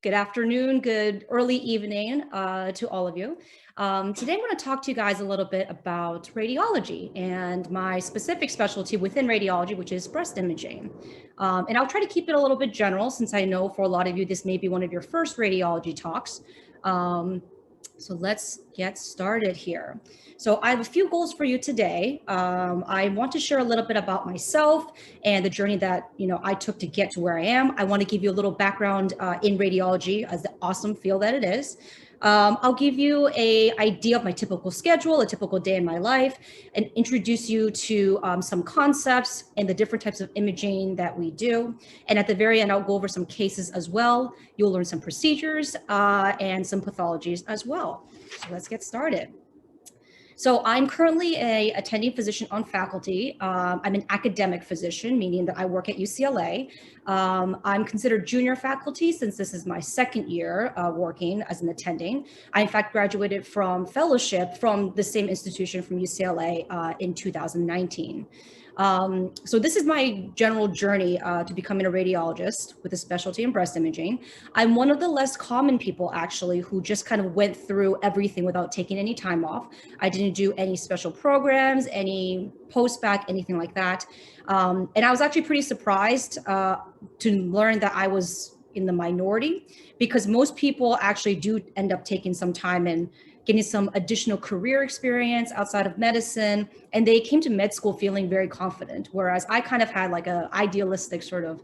Good afternoon, good early evening to all of you. Today I'm going to talk to you guys a little bit about radiology and my specific specialty within radiology, which is breast imaging. And I'll try to keep it a little bit general since I know for a lot of you, this may be one of your first radiology talks. So let's get started here. So I have a few goals for you today. I want to share a little bit about myself and the journey that I took to get to where I am. I want to give you a little background in radiology as the awesome field that it is. I'll give you an idea of my typical schedule, a typical day in my life, and introduce you to some concepts and the different types of imaging that we do. And at the very end, I'll go over some cases as well. You'll learn some procedures and some pathologies as well. So let's get started. So I'm currently an attending physician on faculty. I'm an academic physician, meaning that I work at UCLA. I'm considered junior faculty since this is my second year working as an attending. I, in fact, graduated from fellowship from the same institution from UCLA in 2019. So this is my general journey to becoming a radiologist with a specialty in breast imaging. I'm one of the less common people actually who just kind of went through everything without taking any time off. I didn't do any special programs, any post-bac, anything like that. And I was actually pretty surprised to learn that I was in the minority because most people actually do end up taking some time and getting some additional career experience outside of medicine. And they came to med school feeling very confident, whereas I kind of had like an idealistic sort of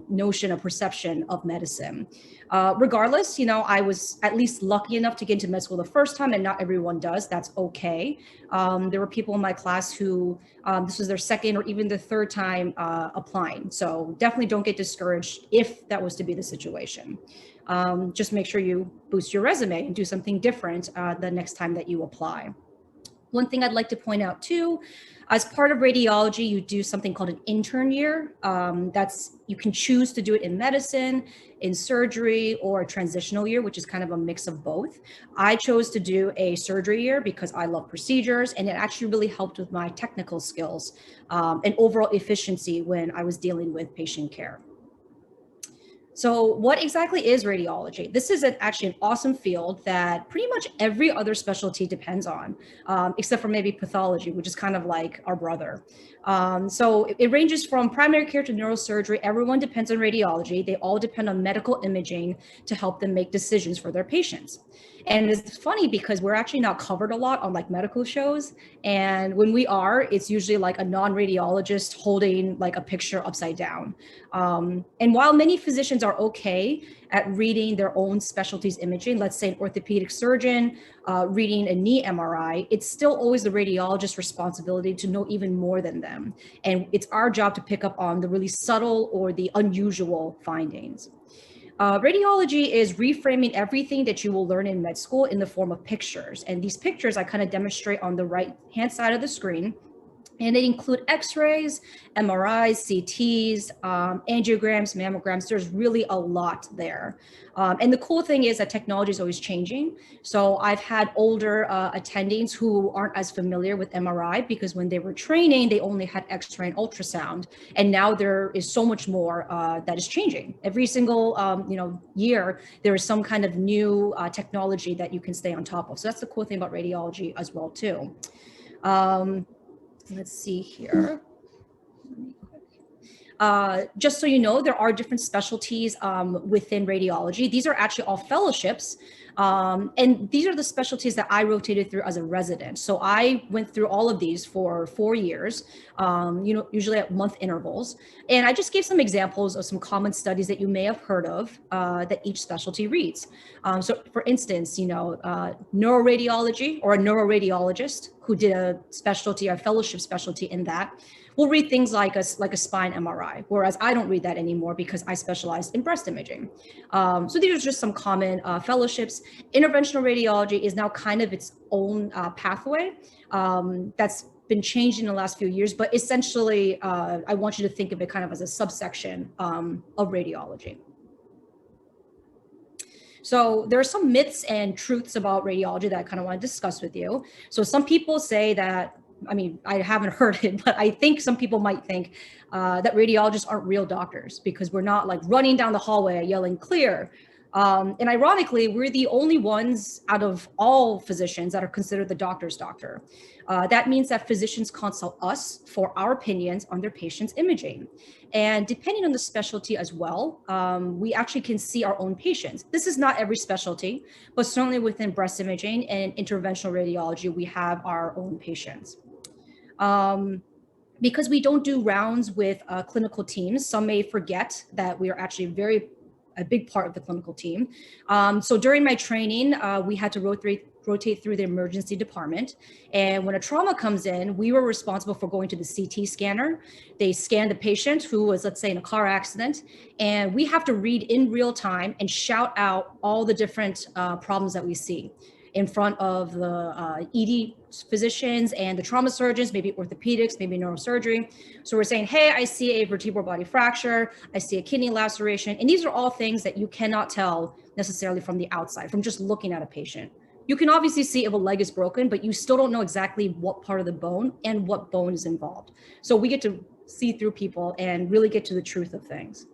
notion or perception of medicine. Regardless, I was at least lucky enough to get into med school the first time, and not everyone does. That's okay. There were people in my class who this was their second or even the third time applying. So definitely don't get discouraged if that was to be the situation. Just make sure you boost your resume and do something different the next time that you apply. One thing I'd like to point out too, as part of radiology, you do something called an intern year. You can choose to do it in medicine, in surgery, or a transitional year, which is kind of a mix of both. I chose to do a surgery year because I love procedures, and it actually really helped with my technical skills and overall efficiency when I was dealing with patient care. So what exactly is radiology? This is actually an awesome field that pretty much every other specialty depends on, except for maybe pathology, which is kind of like our brother. So it ranges from primary care to neurosurgery. Everyone depends on radiology. They all depend on medical imaging to help them make decisions for their patients. And it's funny because we're actually not covered a lot on like medical shows. And when we are, it's usually like a non-radiologist holding like a picture upside down. And while many physicians are okay at reading their own specialties imaging, let's say an orthopedic surgeon reading a knee MRI, it's still always the radiologist's responsibility to know even more than them. And it's our job to pick up on the really subtle or the unusual findings. Radiology is reframing everything that you will learn in med school in the form of pictures. And these pictures I kind of demonstrate on the right-hand side of the screen. And they include x-rays, MRIs, CTs, angiograms, mammograms. There's really a lot there. And the cool thing is that technology is always changing. So I've had older attendings who aren't as familiar with MRI because when they were training, they only had x-ray and ultrasound. And now there is so much more that is changing. Every single year, there is some kind of new technology that you can stay on top of. So that's the cool thing about radiology as well, too. Let's see here. Just so you know, there are different specialties within radiology. These are actually all fellowships. And these are the specialties that I rotated through as a resident. So I went through all of these for 4 years, usually at month intervals. And I just gave some examples of some common studies that you may have heard of that each specialty reads. So for instance, neuroradiology or a neuroradiologist who did a specialty, a fellowship specialty in that, we'll read things like a spine MRI, whereas I don't read that anymore because I specialized in breast imaging. So these are just some common fellowships. Interventional radiology is now kind of its own pathway that's been changed in the last few years, but essentially I want you to think of it kind of as a subsection of radiology. So there are some myths and truths about radiology that I kind of want to discuss with you. So some people say that, I mean, I haven't heard it, but I think some people might think that radiologists aren't real doctors because we're not like running down the hallway yelling clear. And ironically, we're the only ones out of all physicians that are considered the doctor's doctor. That means that physicians consult us for our opinions on their patient's imaging. And depending on the specialty as well, we actually can see our own patients. This is not every specialty, but certainly within breast imaging and interventional radiology, we have our own patients. Because we don't do rounds with clinical teams, some may forget that we are actually a big part of the clinical team. So during my training, we had to rotate through the emergency department. And when a trauma comes in, we were responsible for going to the CT scanner. They scan the patient who was, let's say, in a car accident. And we have to read in real time and shout out all the different problems that we see in front of the ED physicians and the trauma surgeons, maybe orthopedics, maybe neurosurgery. So we're saying, hey, I see a vertebral body fracture, I see a kidney laceration. And these are all things that you cannot tell necessarily from the outside, from just looking at a patient. You can obviously see if a leg is broken, but you still don't know exactly what part of the bone and what bone is involved. So we get to see through people and really get to the truth of things.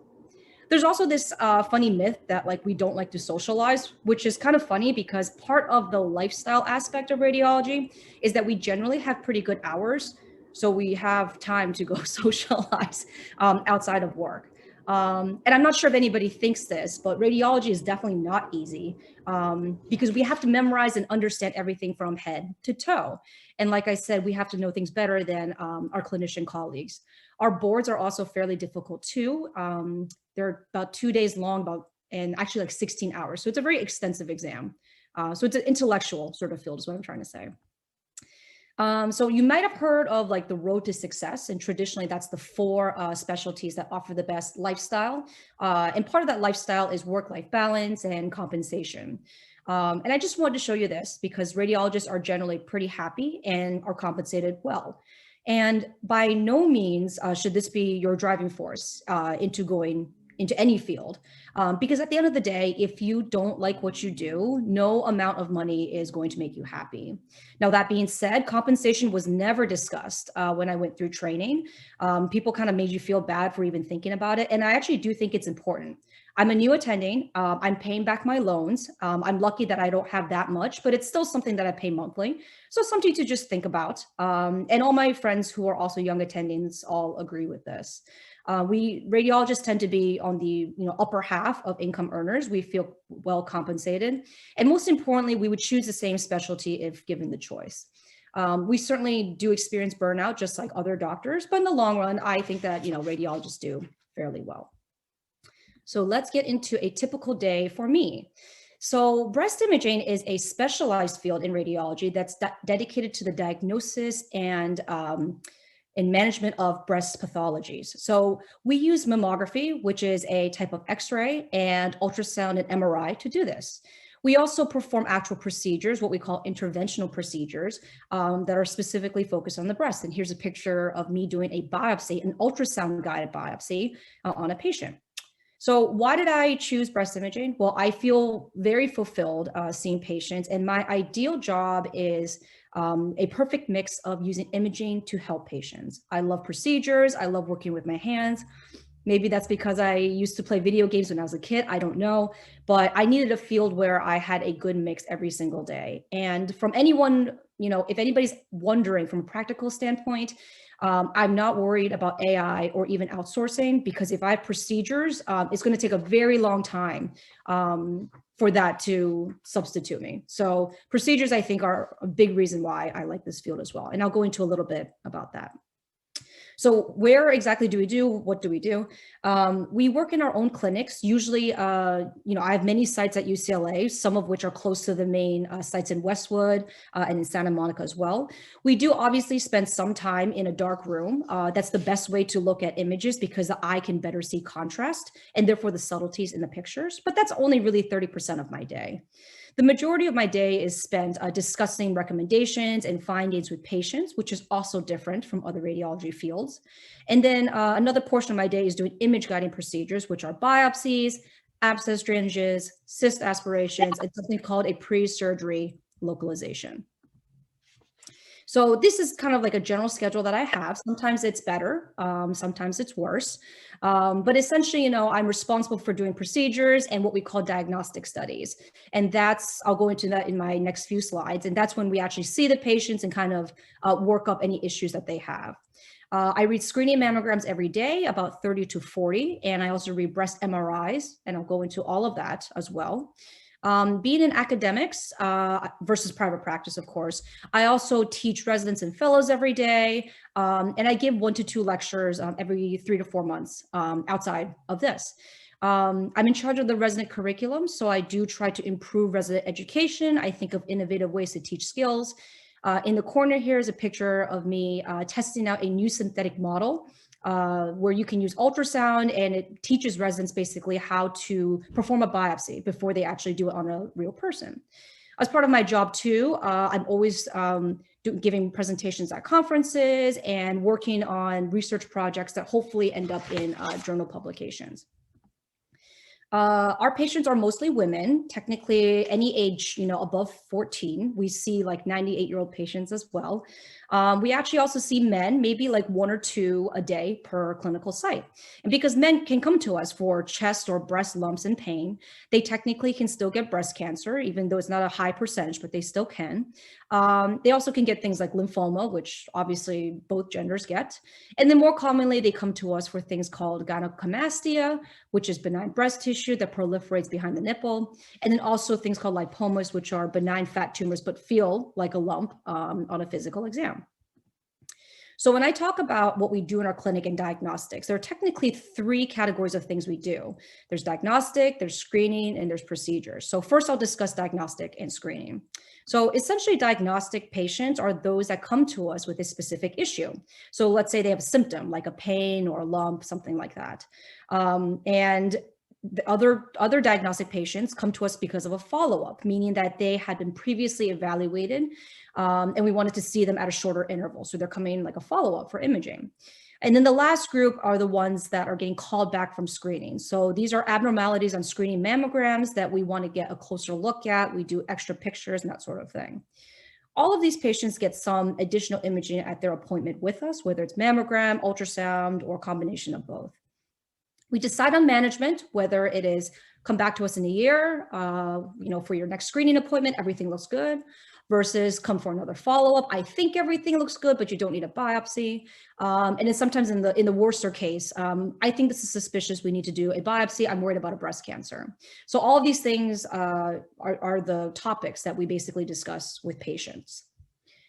There's also this funny myth that like we don't like to socialize, which is kind of funny because part of the lifestyle aspect of radiology is that we generally have pretty good hours. So we have time to go socialize outside of work. And I'm not sure if anybody thinks this, but radiology is definitely not easy because we have to memorize and understand everything from head to toe. And like I said, we have to know things better than our clinician colleagues. Our boards are also fairly difficult too. They're about 2 days long, and actually like 16 hours. So it's a very extensive exam. So it's an intellectual sort of field is what I'm trying to say. So you might have heard of like the road to success, and traditionally that's the 4 specialties that offer the best lifestyle. And part of that lifestyle is work-life balance and compensation. And I just wanted to show you this because radiologists are generally pretty happy and are compensated well. And by no means should this be your driving force into going into any field. Because at the end of the day, if you don't like what you do, no amount of money is going to make you happy. Now, that being said, compensation was never discussed when I went through training. People kind of made you feel bad for even thinking about it. And I actually do think it's important. I'm a new attending. I'm paying back my loans. I'm lucky that I don't have that much, but it's still something that I pay monthly. So something to just think about. And all my friends who are also young attendings all agree with this. We radiologists tend to be on the upper half of income earners. We feel well compensated. And most importantly, we would choose the same specialty if given the choice. We certainly do experience burnout just like other doctors, but in the long run, I think that radiologists do fairly well. So let's get into a typical day for me. So breast imaging is a specialized field in radiology that's dedicated to the diagnosis and management of breast pathologies. So we use mammography, which is a type of X-ray, and ultrasound and MRI to do this. We also perform actual procedures, what we call interventional procedures, that are specifically focused on the breast. And here's a picture of me doing a biopsy, an ultrasound-guided biopsy on a patient. So why did I choose breast imaging? Well, I feel very fulfilled seeing patients, and my ideal job is a perfect mix of using imaging to help patients. I love procedures. I love working with my hands. Maybe that's because I used to play video games when I was a kid. I don't know, but I needed a field where I had a good mix every single day. And from anyone, if anybody's wondering from a practical standpoint, I'm not worried about AI or even outsourcing, because if I have procedures, it's going to take a very long time for that to substitute me. So procedures, I think, are a big reason why I like this field as well. And I'll go into a little bit about that. So where exactly do we do? What do we do? We work in our own clinics. Usually, I have many sites at UCLA, some of which are close to the main sites in Westwood and in Santa Monica as well. We do obviously spend some time in a dark room. That's the best way to look at images because the eye can better see contrast and therefore the subtleties in the pictures. But that's only really 30% of my day. The majority of my day is spent discussing recommendations and findings with patients, which is also different from other radiology fields. And then another portion of my day is doing image guiding procedures, which are biopsies, abscess drainages, cyst aspirations, and something called a pre-surgery localization. So this is kind of like a general schedule that I have. Sometimes it's better, sometimes it's worse. But essentially, I'm responsible for doing procedures and what we call diagnostic studies. And I'll go into that in my next few slides. And that's when we actually see the patients and kind of work up any issues that they have. I read screening mammograms every day, about 30 to 40, and I also read breast MRIs, and I'll go into all of that as well. Being in academics versus private practice, of course, I also teach residents and fellows every day, and I give 1 to 2 lectures every 3 to 4 months outside of this. I'm in charge of the resident curriculum, so I do try to improve resident education. I think of innovative ways to teach skills. In the corner here is a picture of me testing out a new synthetic model where you can use ultrasound, and it teaches residents basically how to perform a biopsy before they actually do it on a real person. As part of my job too, I'm always giving presentations at conferences and working on research projects that hopefully end up in journal publications. Our patients are mostly women, technically any age, above 14. We see like 98-year-old patients as well. We actually also see men, maybe like 1 or 2 a day per clinical site. And because men can come to us for chest or breast lumps and pain, they technically can still get breast cancer, even though it's not a high percentage, but they still can. They also can get things like lymphoma, which obviously both genders get. And then more commonly, they come to us for things called gynecomastia, which is benign breast tissue that proliferates behind the nipple. And then also things called lipomas, which are benign fat tumors, but feel like a lump on a physical exam. So when I talk about what we do in our clinic and diagnostics, there are technically 3 categories of things we do. There's diagnostic, there's screening, and there's procedures. So first I'll discuss diagnostic and screening. So essentially diagnostic patients are those that come to us with a specific issue. So let's say they have a symptom like a pain or a lump, something like that. And the other diagnostic patients come to us because of a follow-up, meaning that they had been previously evaluated and we wanted to see them at a shorter interval. So they're coming like a follow-up for imaging. And then the last group are the ones that are getting called back from screening. So these are abnormalities on screening mammograms that we want to get a closer look at. We do extra pictures and that sort of thing. All of these patients get some additional imaging at their appointment with us, whether it's mammogram, ultrasound, or a combination of both. We decide on management, whether it is come back to us in a year, for your next screening appointment, everything looks good, versus come for another follow-up. I think everything looks good, but you don't need a biopsy. And then sometimes in the worser case, I think this is suspicious. We need to do a biopsy. I'm worried about a breast cancer. So all of these things are the topics that we basically discuss with patients.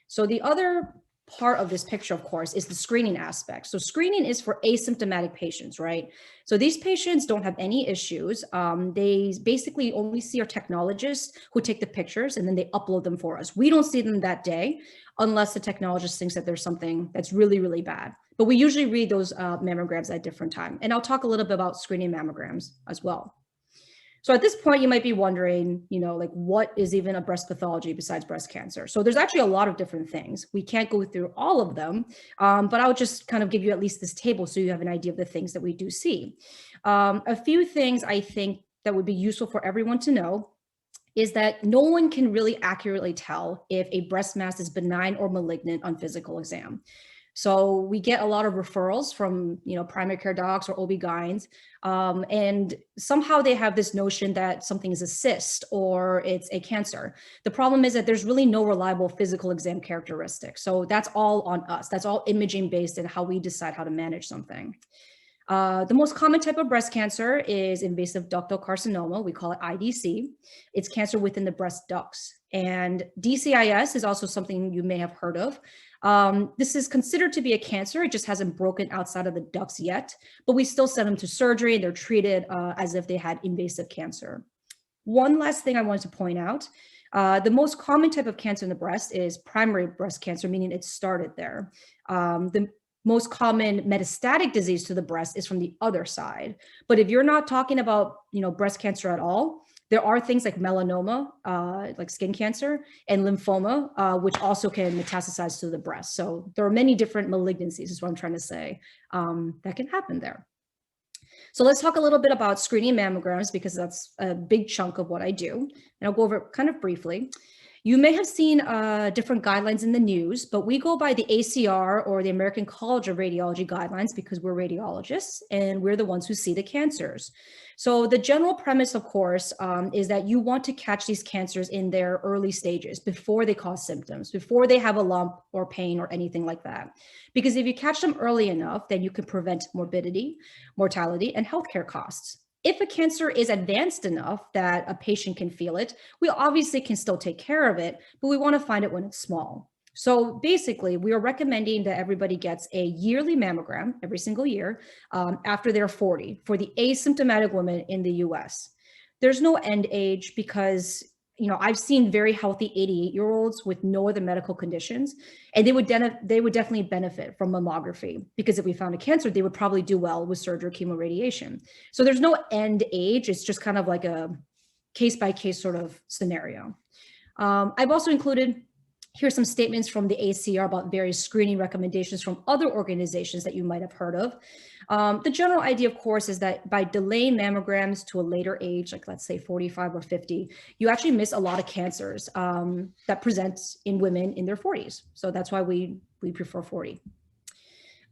So the other part of this picture, of course, is the screening aspect. So screening is for asymptomatic patients, right? So these patients don't have any issues. They basically only see our technologists who take the pictures and then they upload them for us. We don't see them that day unless the technologist thinks that there's something that's really, really bad. But we usually read those mammograms at different time. And I'll talk a little bit about screening mammograms as well. So at this point, you might be wondering, like what is even a breast pathology besides breast cancer? So there's actually a lot of different things. We can't go through all of them, but I'll just kind of give you at least this table so you have an idea of the things that we do see. A few things I think that would be useful for everyone to know is that no one can really accurately tell if a breast mass is benign or malignant on physical exam. So we get a lot of referrals from, primary care docs or OB-GYNs, and somehow they have this notion that something is a cyst or it's a cancer. The problem is that there's really no reliable physical exam characteristics. So that's all on us. That's all imaging based and how we decide how to manage something. The most common type of breast cancer is invasive ductal carcinoma. We call it IDC. It's cancer within the breast ducts. And DCIS is also something you may have heard of. This is considered to be a cancer. It just hasn't broken outside of the ducts yet, but we still send them to surgery and they're treated as if they had invasive cancer. One last thing I wanted to point out, the most common type of cancer in the breast is primary breast cancer, meaning it started there. The most common metastatic disease to the breast is from the other side. But if you're not talking about, breast cancer at all, there are things like melanoma, like skin cancer, and lymphoma, which also can metastasize to the breast. So there are many different malignancies, is what I'm trying to say, that can happen there. So let's talk a little bit about screening mammograms because that's a big chunk of what I do. And I'll go over it kind of briefly. You may have seen different guidelines in the news, but we go by the ACR, or the American College of Radiology guidelines, because we're radiologists and we're the ones who see the cancers. So the general premise, of course, is that you want to catch these cancers in their early stages before they cause symptoms, before they have a lump or pain or anything like that. Because if you catch them early enough, then you can prevent morbidity, mortality, and healthcare costs. If a cancer is advanced enough that a patient can feel it, we obviously can still take care of it, but we want to find it when it's small. So basically, we are recommending that everybody gets a yearly mammogram every single year after they're 40 for the asymptomatic women in the US. There's no end age because, you know, I've seen very healthy 88-year-olds with no other medical conditions, and they would definitely benefit from mammography, because if we found a cancer, they would probably do well with surgery or chemoradiation. So there's no end age. It's just kind of like a case-by-case sort of scenario. I've also included here some statements from the ACR about various screening recommendations from other organizations that you might have heard of. The general idea, of course, is that by delaying mammograms to a later age, like let's say 45 or 50, you actually miss a lot of cancers that present in women in their 40s. So that's why we prefer 40.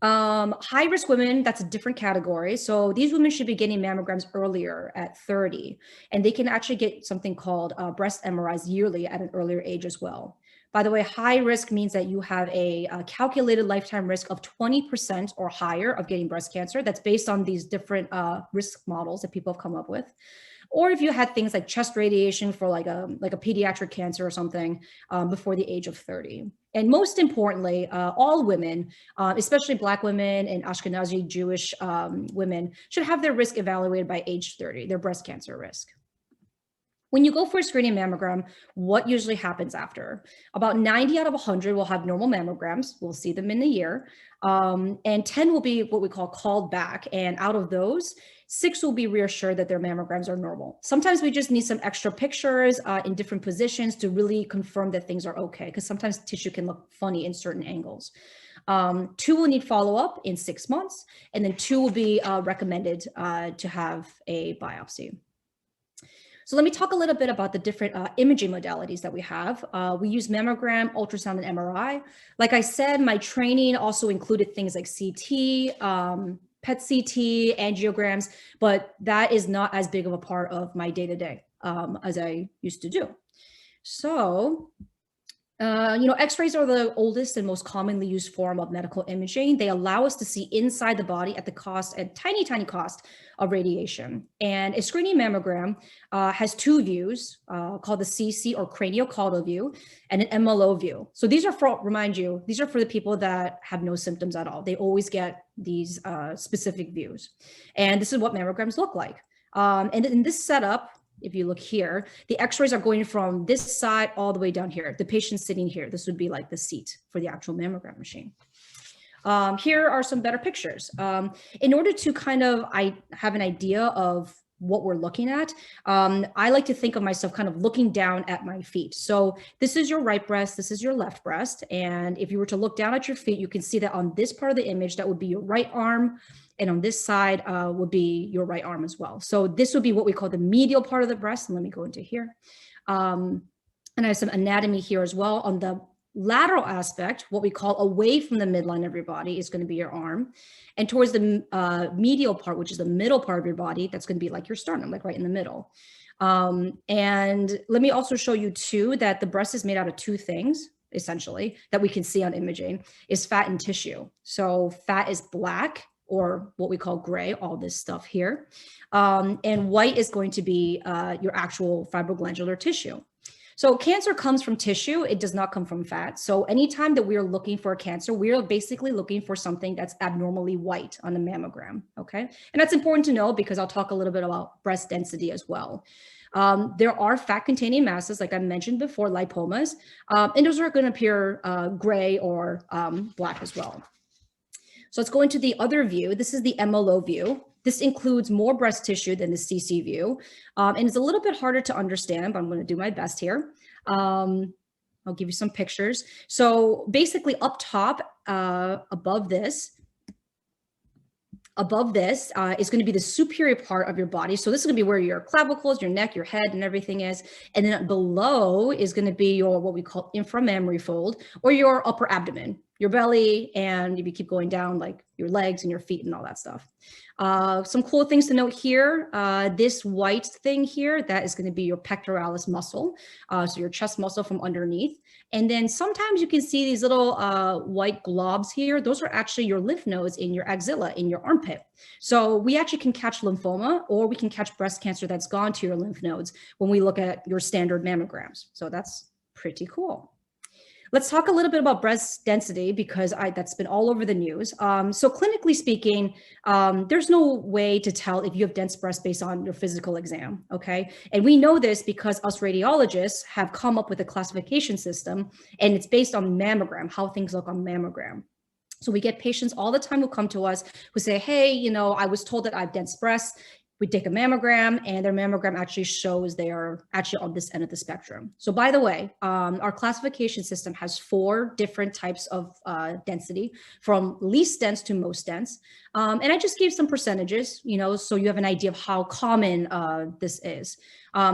High risk women, that's a different category. So these women should be getting mammograms earlier at 30, and they can actually get something called breast MRIs yearly at an earlier age as well. By the way, high risk means that you have a calculated lifetime risk of 20% or higher of getting breast cancer. That's based on these different risk models that people have come up with. Or if you had things like chest radiation for like a pediatric cancer or something before the age of 30. And most importantly, all women, especially Black women and Ashkenazi Jewish women, should have their risk evaluated by age 30, their breast cancer risk. When you go for a screening mammogram, what usually happens after? About 90 out of 100 will have normal mammograms. We'll see them in a year. And 10 will be what we call called back. And out of those, 6 will be reassured that their mammograms are normal. Sometimes we just need some extra pictures in different positions to really confirm that things are okay, because sometimes tissue can look funny in certain angles. 2 will need follow-up in 6 months, and then 2 will be recommended to have a biopsy. So let me talk a little bit about the different imaging modalities that we have. We use mammogram, ultrasound, and MRI. Like I said, my training also included things like CT, PET CT, angiograms, but that is not as big of a part of my day-to-day as I used to do. So, you know, X-rays are the oldest and most commonly used form of medical imaging. They allow us to see inside the body at the cost, at tiny, tiny cost of radiation. And a screening mammogram has 2 views called the CC, or craniocaudal view, and an MLO view. So these are for, remind you, these are for the people that have no symptoms at all. They always get these specific views. And this is what mammograms look like. And in this setup, if you look here, the X-rays are going from this side all the way down here. The patient's sitting here. This would be like the seat for the actual mammogram machine. Here are some better pictures. In order to kind of have an idea of what we're looking at, I like to think of myself kind of looking down at my feet. So this is your right breast, this is your left breast. And if you were to look down at your feet, you can see that on this part of the image, that would be your right arm. And on this side would be your right arm as well. So this would be what we call the medial part of the breast. And let me go into here. And I have some anatomy here as well. On the lateral aspect, what we call away from the midline of your body, is going to be your arm. And towards the medial part, which is the middle part of your body, that's going to be like your sternum, like right in the middle. And let me also show you too that the breast is made out of 2 things, essentially, that we can see on imaging, is fat and tissue. So fat is black, or what we call gray, all this stuff here. And white is going to be your actual fibroglandular tissue. So cancer comes from tissue. It does not come from fat. So anytime that we are looking for a cancer, we are basically looking for something that's abnormally white on the mammogram, okay? And that's important to know, because I'll talk a little bit about breast density as well. There are fat-containing masses, like I mentioned before, lipomas, and those are going to appear gray or black as well. So let's go into the other view. This is the MLO view. This includes more breast tissue than the CC view. And it's a little bit harder to understand, but I'm going to do my best here. I'll give you some pictures. So basically up top, above this, Above this is going to be the superior part of your body. So this is going to be where your clavicles, your neck, your head, and everything is. And then below is going to be your what we call inframammary fold, or your upper abdomen, your belly, and if you keep going down, like your legs and your feet and all that stuff. Some cool things to note here. This white thing here, that is going to be your pectoralis muscle, so your chest muscle from underneath. And then sometimes you can see these little white globs here. Those are actually your lymph nodes in your axilla, in your armpit. So we actually can catch lymphoma, or we can catch breast cancer that's gone to your lymph nodes when we look at your standard mammograms. So that's pretty cool. Let's talk a little bit about breast density, because that's been all over the news. So clinically speaking, there's no way to tell if you have dense breast based on your physical exam, okay? And we know this because us radiologists have come up with a classification system, and it's based on mammogram, how things look on mammogram. So we get patients all the time who come to us who say, hey, you know, I was told that I have dense breasts. We take a mammogram, and their mammogram actually shows they are actually on this end of the spectrum. So by the way, our classification system has 4 different types of density, from least dense to most dense. And I just gave some percentages, you know, so you have an idea of how common this is.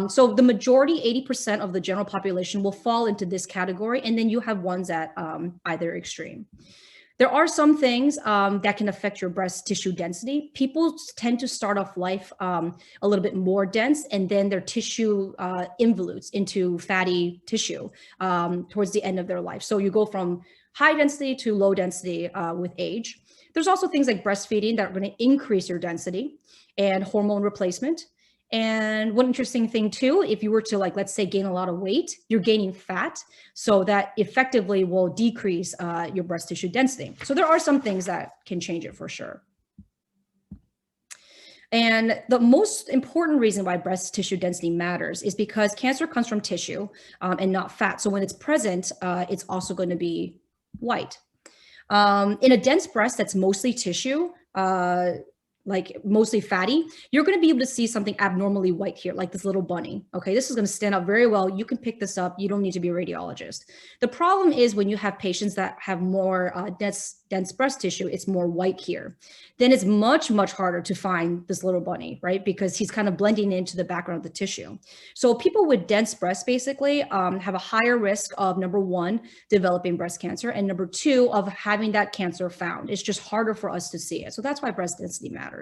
So the majority, 80% of the general population will fall into this category, and then you have ones at either extreme. There are some things that can affect your breast tissue density. People tend to start off life a little bit more dense, and then their tissue involutes into fatty tissue towards the end of their life. So you go from high density to low density with age. There's also things like breastfeeding that are going to increase your density, and hormone replacement. And one interesting thing too, if you were to, like, let's say, gain a lot of weight, you're gaining fat, so that effectively will decrease your breast tissue density. So there are some things that can change it for sure. And the most important reason why breast tissue density matters is because cancer comes from tissue and not fat. So when it's present, it's also going to be white. In a dense breast that's mostly tissue, like mostly fatty, you're going to be able to see something abnormally white here, like this little bunny. Okay, this is going to stand out very well. You can pick this up. You don't need to be a radiologist. The problem is when you have patients that have more dense breast tissue, it's more white here. Then it's much, much harder to find this little bunny, right? Because he's kind of blending into the background of the tissue. So people with dense breasts basically have a higher risk of, number 1, developing breast cancer, and number 2, of having that cancer found. It's just harder for us to see it. So that's why breast density matters.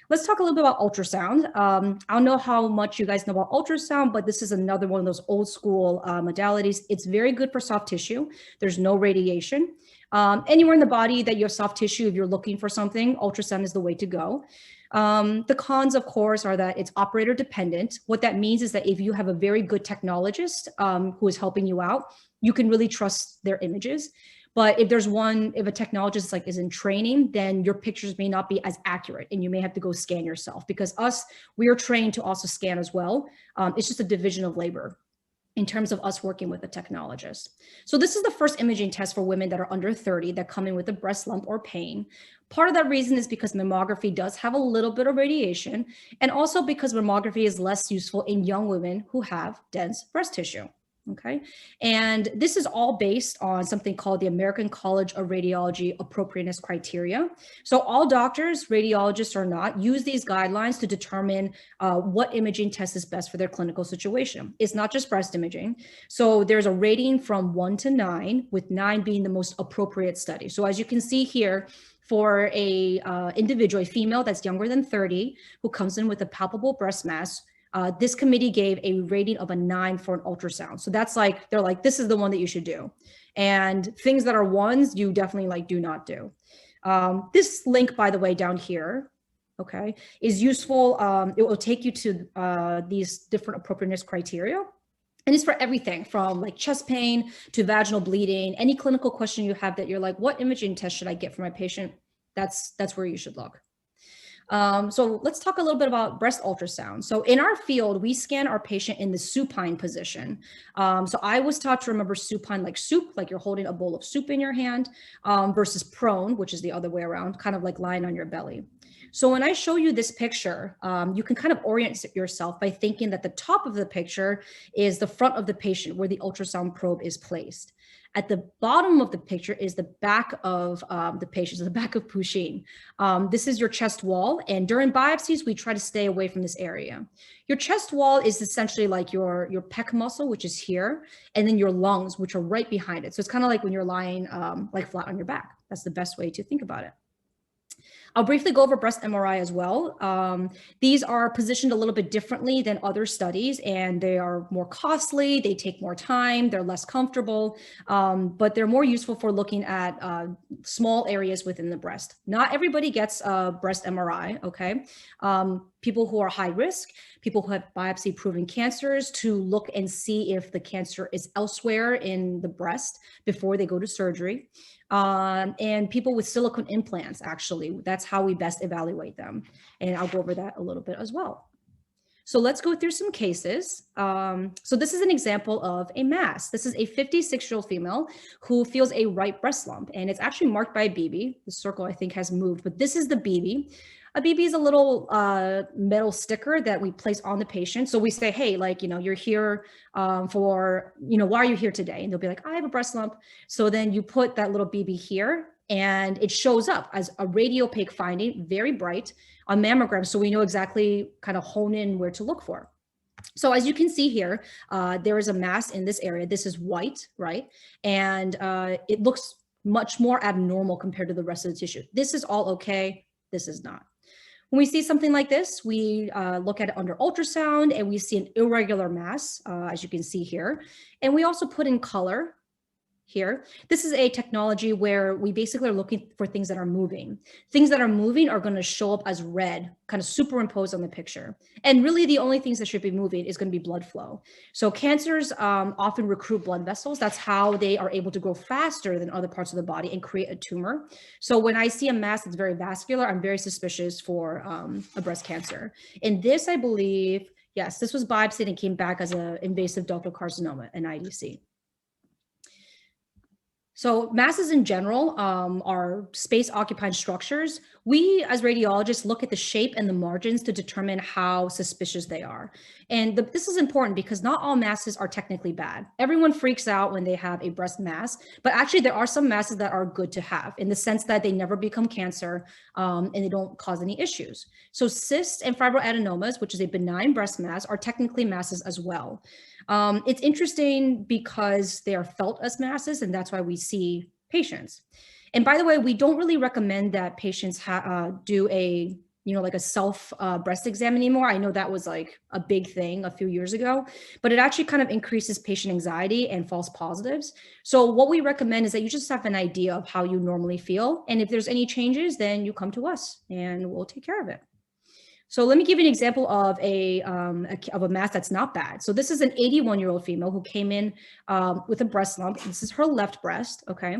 Let's talk a little bit about ultrasound. I don't know how much you guys know about ultrasound, but this is another one of those old school modalities. It's very good for soft tissue. There's no radiation. Anywhere in the body that you have soft tissue, if you're looking for something, ultrasound is the way to go. The cons, of course, are that it's operator dependent. What that means is that if you have a very good technologist who is helping you out, you can really trust their images. But if there's if a technologist is in training, then your pictures may not be as accurate, and you may have to go scan yourself, because we are trained to also scan as well. It's just a division of labor in terms of us working with a technologist. So this is the first imaging test for women that are under 30 that come in with a breast lump or pain. Part of that reason is because mammography does have a little bit of radiation, and also because mammography is less useful in young women who have dense breast tissue. Okay, and this is all based on something called the American College of Radiology appropriateness criteria. So all doctors, radiologists or not, use these guidelines to determine what imaging test is best for their clinical situation. It's not just breast imaging. So there's a rating from 1 to 9, with 9 being the most appropriate study. So as you can see here, for a individual, a female that's younger than 30, who comes in with a palpable breast mass, this committee gave a rating of a 9 for an ultrasound. So that's they're like, this is the one that you should do. And things that are 1s, you definitely do not do. This link, by the way, down here, okay, is useful. It will take you to these different appropriateness criteria. And it's for everything from chest pain to vaginal bleeding, any clinical question you have that you're like, what imaging test should I get for my patient? That's where you should look. So let's talk a little bit about breast ultrasound. So in our field, we scan our patient in the supine position. So I was taught to remember supine like soup, like you're holding a bowl of soup in your hand, versus prone, which is the other way around, kind of like lying on your belly. So when I show you this picture, you can kind of orient yourself by thinking that the top of the picture is the front of the patient where the ultrasound probe is placed. At the bottom of the picture is the back of the patient, so the back of Pusheen. This is your chest wall, and during biopsies, we try to stay away from this area. Your chest wall is essentially like your pec muscle, which is here, and then your lungs, which are right behind it. So it's kind of like when you're lying like flat on your back. That's the best way to think about it. I'll briefly go over breast MRI as well. These are positioned a little bit differently than other studies, and they are more costly, they take more time, they're less comfortable, but they're more useful for looking at small areas within the breast. Not everybody gets a breast MRI, okay? People who are high risk, people who have biopsy-proven cancers, to look and see if the cancer is elsewhere in the breast before they go to surgery. And people with silicone implants, actually, that's how we best evaluate them. And I'll go over that a little bit as well. So let's go through some cases. So this is an example of a mass. This is a 56-year-old female who feels a right breast lump, and it's actually marked by a BB. The circle, I think, has moved, but this is the BB. A BB is a little metal sticker that we place on the patient. So we say, hey, like, you're here for, why are you here today? And they'll be like, I have a breast lump. So then you put that little BB here, and it shows up as a radiopaque finding, very bright, on mammogram. So we know exactly kind of hone in where to look for. So as you can see here, there is a mass in this area. This is white, right? And it looks much more abnormal compared to the rest of the tissue. This is all okay. This is not. When we see something like this, we look at it under ultrasound, and we see an irregular mass, as you can see here. And we also put in color here. This is a technology where we basically are looking for things that are moving. Things that are moving are going to show up as red, kind of superimposed on the picture. And really the only things that should be moving is going to be blood flow. So cancers often recruit blood vessels. That's how they are able to grow faster than other parts of the body and create a tumor. So when I see a mass that's very vascular, I'm very suspicious for a breast cancer. In this, I believe, yes, this was biopsied and came back as an invasive ductal carcinoma, an IDC. So masses in general are space-occupying structures. We, as radiologists, look at the shape and the margins to determine how suspicious they are. And this is important because not all masses are technically bad. Everyone freaks out when they have a breast mass, but actually there are some masses that are good to have in the sense that they never become cancer and they don't cause any issues. So cysts and fibroadenomas, which is a benign breast mass, are technically masses as well. It's interesting because they are felt as masses, and that's why we see patients. And by the way, we don't really recommend that patients do a, like a self breast exam anymore. I know that was like a big thing a few years ago, but it actually kind of increases patient anxiety and false positives. So what we recommend is that you just have an idea of how you normally feel. And if there's any changes, then you come to us and we'll take care of it. So let me give you an example of a mass that's not bad. So this is an 81-year-old female who came in with a breast lump. This is her left breast, okay?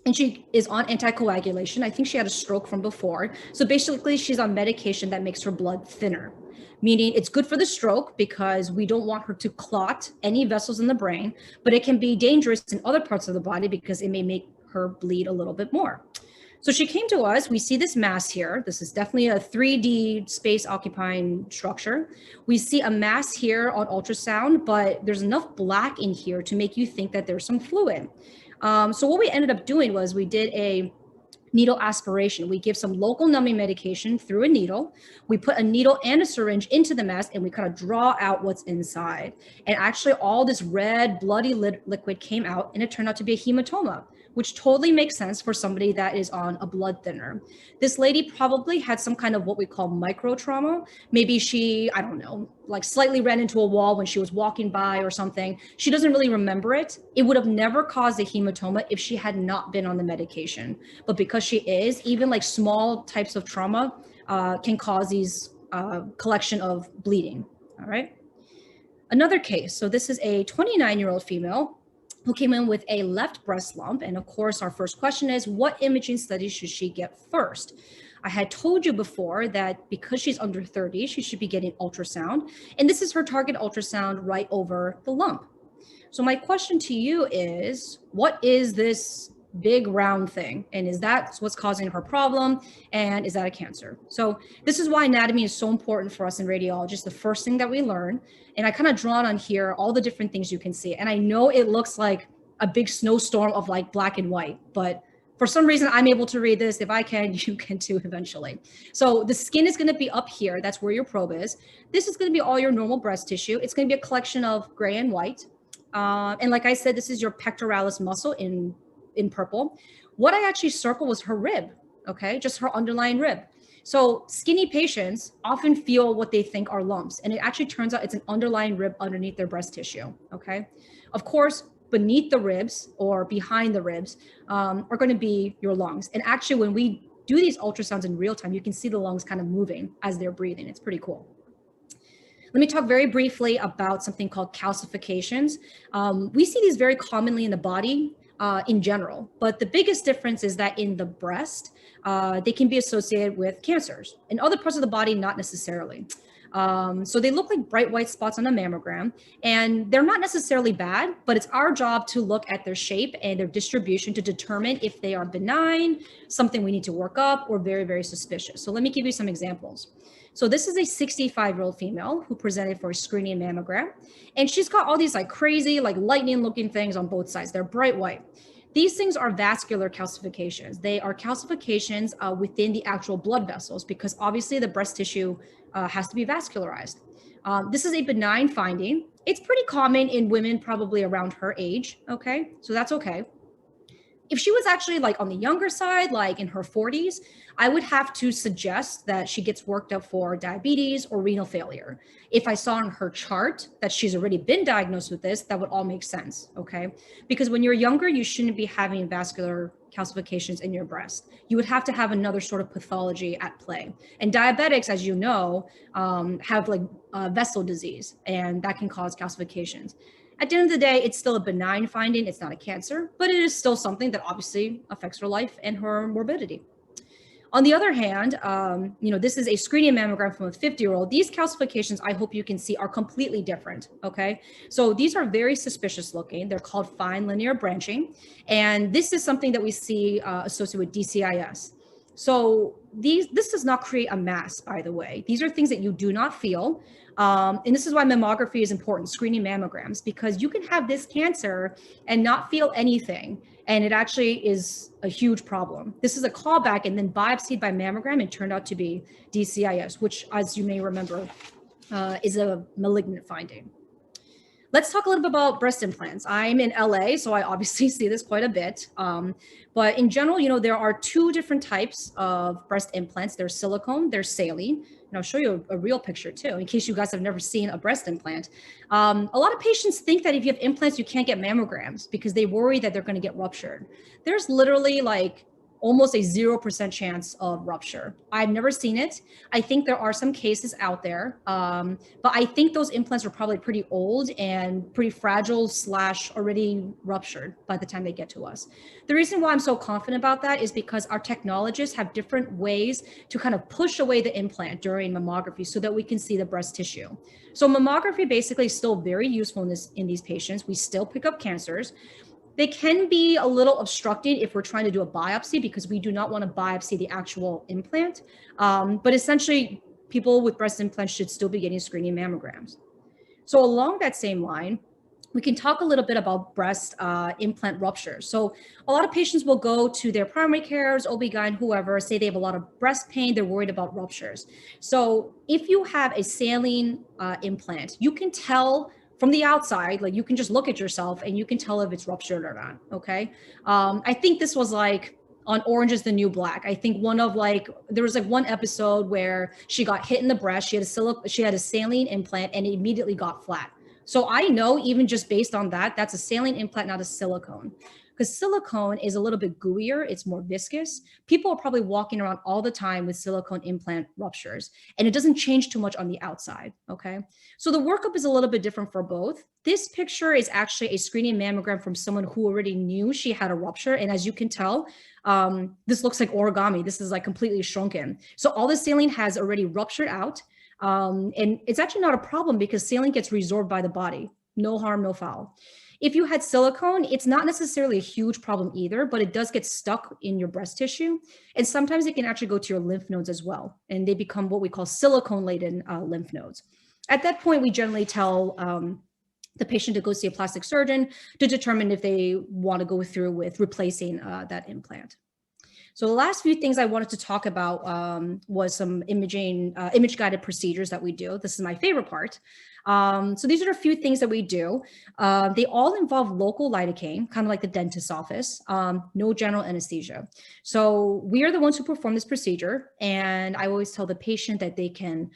And she is on anticoagulation. I think she had a stroke from before. So basically she's on medication that makes her blood thinner, meaning it's good for the stroke because we don't want her to clot any vessels in the brain, but it can be dangerous in other parts of the body because it may make her bleed a little bit more. So she came to us, we see this mass here. This is definitely a 3D space occupying structure. We see a mass here on ultrasound, but there's enough black in here to make you think that there's some fluid. So what we ended up doing was we did a needle aspiration. We give some local numbing medication through a needle. We put a needle and a syringe into the mass and we kind of draw out what's inside. And actually all this red bloody liquid came out and it turned out to be a hematoma, which totally makes sense for somebody that is on a blood thinner. This lady probably had some kind of what we call micro trauma. Maybe she, I don't know, like slightly ran into a wall when she was walking by or something. She doesn't really remember it. It would have never caused a hematoma if she had not been on the medication. But because she is, even like small types of trauma can cause these collection of bleeding, all right? Another case, so this is a 29-year-old female who came in with a left breast lump. And of course, our first question is, what imaging studies should she get first? I had told you before that because she's under 30, she should be getting ultrasound. And this is her target ultrasound right over the lump. So my question to you is, what is this big round thing. And is that what's causing her problem? And is that a cancer? So this is why anatomy is so important for us in radiology. It's the first thing that we learn. And I kind of drawn on here all the different things you can see. And I know it looks like a big snowstorm of like black and white, but for some reason, I'm able to read this. If I can, you can too eventually. So the skin is going to be up here. That's where your probe is. This is going to be all your normal breast tissue. It's going to be a collection of gray and white. And like I said, this is your pectoralis muscle in purple. What I actually circled was her rib, okay? Just her underlying rib. So skinny patients often feel what they think are lumps, and it actually turns out it's an underlying rib underneath their breast tissue, okay? Of course, beneath the ribs or behind the ribs are going to be your lungs. And actually, when we do these ultrasounds in real time, you can see the lungs kind of moving as they're breathing. It's pretty cool. Let me talk very briefly about something called calcifications. We see these very commonly in the body in general, but the biggest difference is that in the breast, they can be associated with cancers. In other parts of the body, not necessarily. So they look like bright white spots on a mammogram, and they're not necessarily bad, but it's our job to look at their shape and their distribution to determine if they are benign, something we need to work up, or very, very suspicious. So let me give you some examples. So this is a 65-year-old female who presented for a screening mammogram, and she's got all these like crazy, like lightning looking things on both sides. They're bright white. These things are vascular calcifications. They are calcifications within the actual blood vessels, because obviously the breast tissue has to be vascularized. This is a benign finding. It's pretty common in women probably around her age, okay? So that's okay. If she was actually like on the younger side, like in her 40s, I would have to suggest that she gets worked up for diabetes or renal failure. If I saw on her chart that she's already been diagnosed with this, that would all make sense, okay? Because when you're younger, you shouldn't be having vascular calcifications in your breast. You would have to have another sort of pathology at play. And diabetics, as you know, have like vessel disease, and that can cause calcifications. At the end of the day, it's still a benign finding. It's not a cancer, but it is still something that obviously affects her life and her morbidity. On the other hand, this is a screening mammogram from a 50-year-old. These calcifications, I hope you can see, are completely different, okay? So these are very suspicious looking. They're called fine linear branching. And this is something that we see associated with DCIS. So this does not create a mass, by the way. These are things that you do not feel. And this is why mammography is important, screening mammograms, because you can have this cancer and not feel anything. And it actually is a huge problem. This is a callback and then biopsied by mammogram and turned out to be DCIS, which, as you may remember, is a malignant finding. Let's talk a little bit about breast implants. I'm in LA, so I obviously see this quite a bit. But in general, there are two different types of breast implants. There's silicone, there's saline. And I'll show you a real picture too, in case you guys have never seen a breast implant. A lot of patients think that if you have implants, you can't get mammograms because they worry that they're going to get ruptured. There's literally like almost a 0% chance of rupture. I've never seen it. I think there are some cases out there, but I think those implants are probably pretty old and pretty fragile / already ruptured by the time they get to us. The reason why I'm so confident about that is because our technologists have different ways to kind of push away the implant during mammography so that we can see the breast tissue. So mammography basically is still very useful in these patients. We still pick up cancers. They can be a little obstructing if we're trying to do a biopsy because we do not want to biopsy the actual implant. But essentially, people with breast implants should still be getting screening mammograms. So along that same line, we can talk a little bit about breast implant ruptures. So a lot of patients will go to their primary cares, OB-GYN, whoever, say they have a lot of breast pain, they're worried about ruptures. So if you have a saline implant, you can tell from the outside, like you can just look at yourself and you can tell if it's ruptured or not, okay? I think this was like on Orange is the New Black. I think there was like one episode where she got hit in the breast, she had a saline implant and it immediately got flat. So I know even just based on that, that's a saline implant, not a silicone. Because silicone is a little bit gooier, it's more viscous. People are probably walking around all the time with silicone implant ruptures, and it doesn't change too much on the outside, okay? So the workup is a little bit different for both. This picture is actually a screening mammogram from someone who already knew she had a rupture, and as you can tell, this looks like origami. This is like completely shrunken. So all the saline has already ruptured out, and it's actually not a problem because saline gets resorbed by the body. No harm, no foul. If you had silicone, it's not necessarily a huge problem either, but it does get stuck in your breast tissue. And sometimes it can actually go to your lymph nodes as well. And they become what we call silicone-laden lymph nodes. At that point, we generally tell the patient to go see a plastic surgeon to determine if they want to go through with replacing that implant. So the last few things I wanted to talk about was some image-guided procedures that we do. This is my favorite part. So these are a few things that we do. They all involve local lidocaine, kind of like the dentist's office, no general anesthesia. So we are the ones who perform this procedure. And I always tell the patient that they can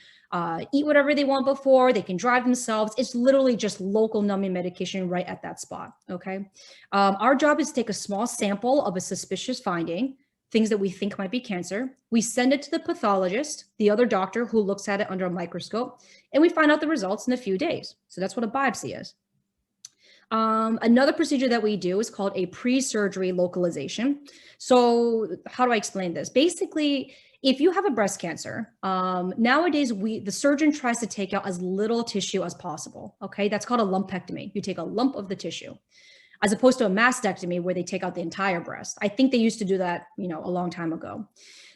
eat whatever they want before, they can drive themselves. It's literally just local numbing medication right at that spot, okay? Our job is to take a small sample of a suspicious finding, things that we think might be cancer. We send it to the pathologist, the other doctor who looks at it under a microscope, and we find out the results in a few days. So that's what a biopsy is. Another procedure that we do is called a pre-surgery localization. So how do I explain this? Basically, if you have a breast cancer, nowadays the surgeon tries to take out as little tissue as possible, okay? That's called a lumpectomy. You take a lump of the tissue, as opposed to a mastectomy where they take out the entire breast. I think they used to do that, a long time ago.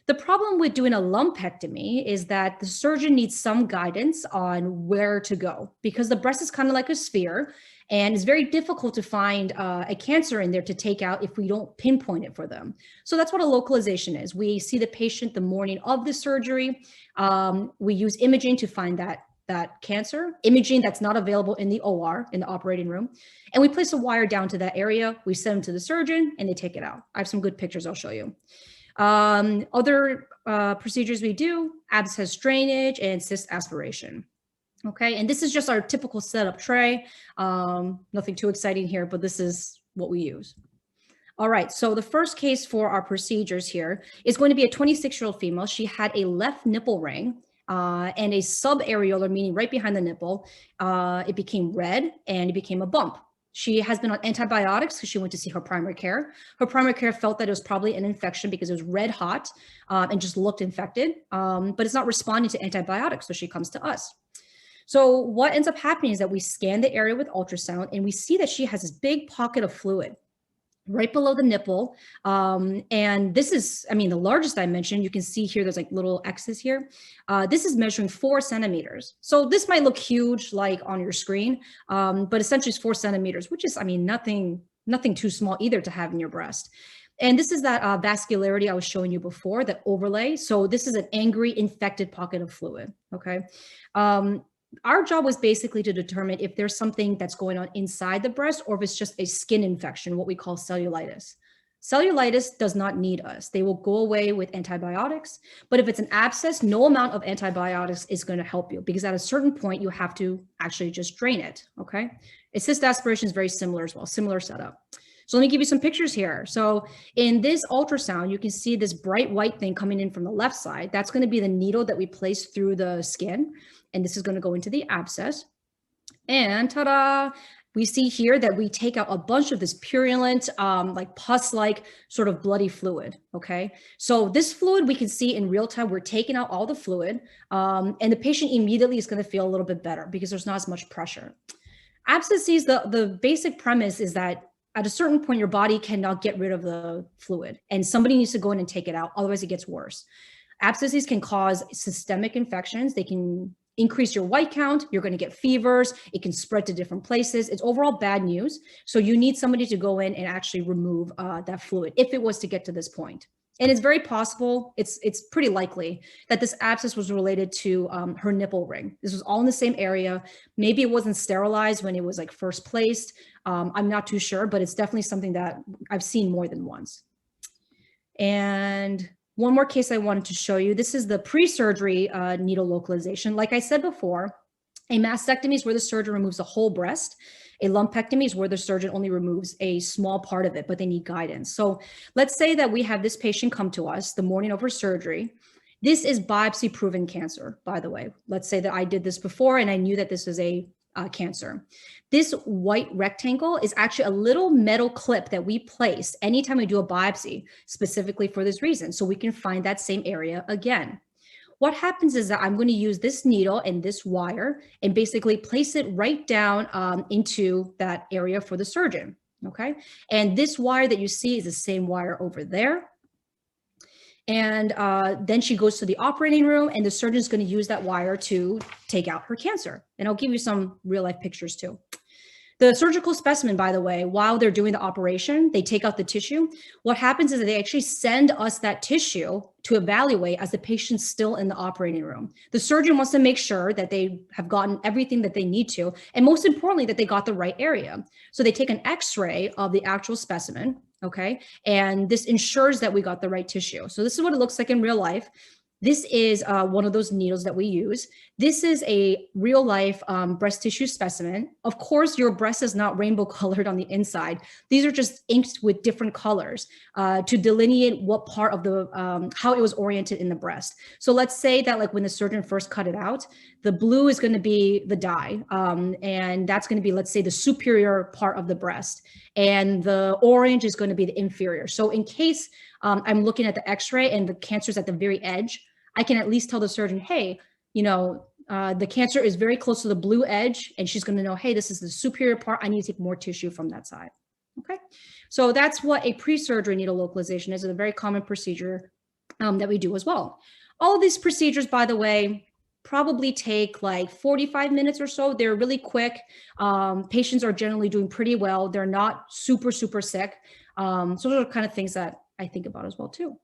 The problem with doing a lumpectomy is that the surgeon needs some guidance on where to go, because the breast is kind of like a sphere and it's very difficult to find a cancer in there to take out if we don't pinpoint it for them. So that's what a localization is. We see the patient the morning of the surgery. We use imaging to find that cancer, imaging that's not available in the OR, in the operating room. And we place a wire down to that area. We send them to the surgeon and they take it out. I have some good pictures I'll show you. Other procedures we do, abscess drainage and cyst aspiration. Okay, and this is just our typical setup tray. Nothing too exciting here, but this is what we use. All right, so the first case for our procedures here is going to be a 26-year-old female. She had a left nipple ring and a subareolar, meaning right behind the nipple. It became red and it became a bump. She has been on antibiotics because she went to see her primary care. Her primary care felt that it was probably an infection because it was red hot and just looked infected, but it's not responding to antibiotics, so she comes to us. So what ends up happening is that we scan the area with ultrasound and we see that she has this big pocket of fluid right below the nipple. And this is, the largest dimension, you can see here, there's like little X's here. This is measuring 4 centimeters. So this might look huge like on your screen, but essentially it's 4 centimeters, which is, nothing too small either to have in your breast. And this is that vascularity I was showing you before, that overlay. So this is an angry, infected pocket of fluid, okay? Our job was basically to determine if there's something that's going on inside the breast or if it's just a skin infection, what we call cellulitis. Cellulitis does not need us. They will go away with antibiotics. But if it's an abscess, no amount of antibiotics is going to help you, because at a certain point, you have to actually just drain it, okay? A cyst aspiration is very similar as well, similar setup. So let me give you some pictures here. So in this ultrasound, you can see this bright white thing coming in from the left side. That's going to be the needle that we place through the skin. And this is going to go into the abscess. And ta-da, we see here that we take out a bunch of this purulent, like pus-like sort of bloody fluid, okay? So this fluid we can see in real time. We're taking out all the fluid, and the patient immediately is going to feel a little bit better because there's not as much pressure. Abscesses, the basic premise is that at a certain point, your body cannot get rid of the fluid, and somebody needs to go in and take it out, otherwise it gets worse. Abscesses can cause systemic infections. They can increase your white count, you're going to get fevers, it can spread to different places. It's overall bad news. So you need somebody to go in and actually remove that fluid if it was to get to this point. And it's very possible, it's pretty likely that this abscess was related to her nipple ring. This was all in the same area. Maybe it wasn't sterilized when it was like first placed. I'm not too sure, but it's definitely something that I've seen more than once. And one more case I wanted to show you. This is the pre-surgery needle localization. Like I said before, a mastectomy is where the surgeon removes the whole breast. A lumpectomy is where the surgeon only removes a small part of it, but they need guidance. So let's say that we have this patient come to us the morning of her surgery. This is biopsy-proven cancer, by the way. Let's say that I did this before and I knew that this was a cancer. This white rectangle is actually a little metal clip that we place anytime we do a biopsy, specifically for this reason, so we can find that same area again. what happens is that I'm going to use this needle and this wire and basically place it right down into that area for the surgeon. Okay. And this wire that you see is the same wire over there. And then she goes to the operating room, and the surgeon is going to use that wire to take out her cancer. And I'll give you some real life pictures too. The surgical specimen, by the way, while they're doing the operation, they take out the tissue. What happens is that they actually send us that tissue to evaluate as the patient's still in the operating room. The surgeon wants to make sure that they have gotten everything that they need to, and most importantly, that they got the right area. So they take an X-ray of the actual specimen, okay? And this ensures that we got the right tissue. So this is what it looks like in real life. This is one of those needles that we use. This is a real life breast tissue specimen. Of course, your breast is not rainbow colored on the inside. These are just inked with different colors to delineate what part of the, how it was oriented in the breast. So let's say that like when the surgeon first cut it out, the blue is gonna be the dye. And that's gonna be, let's say, the superior part of the breast. And the orange is gonna be the inferior. So in case I'm looking at the X-ray and the cancer is at the very edge, I can at least tell the surgeon, hey, you know, the cancer is very close to the blue edge, and she's going to know, hey, this is the superior part. I need to take more tissue from that side. Okay. So that's what a pre-surgery needle localization is. It's a very common procedure that we do as well. All of these procedures, by the way, probably take like 45 minutes or so. They're really quick. Patients are generally doing pretty well. They're not super, super sick. So those are kind of things that I think about as well too.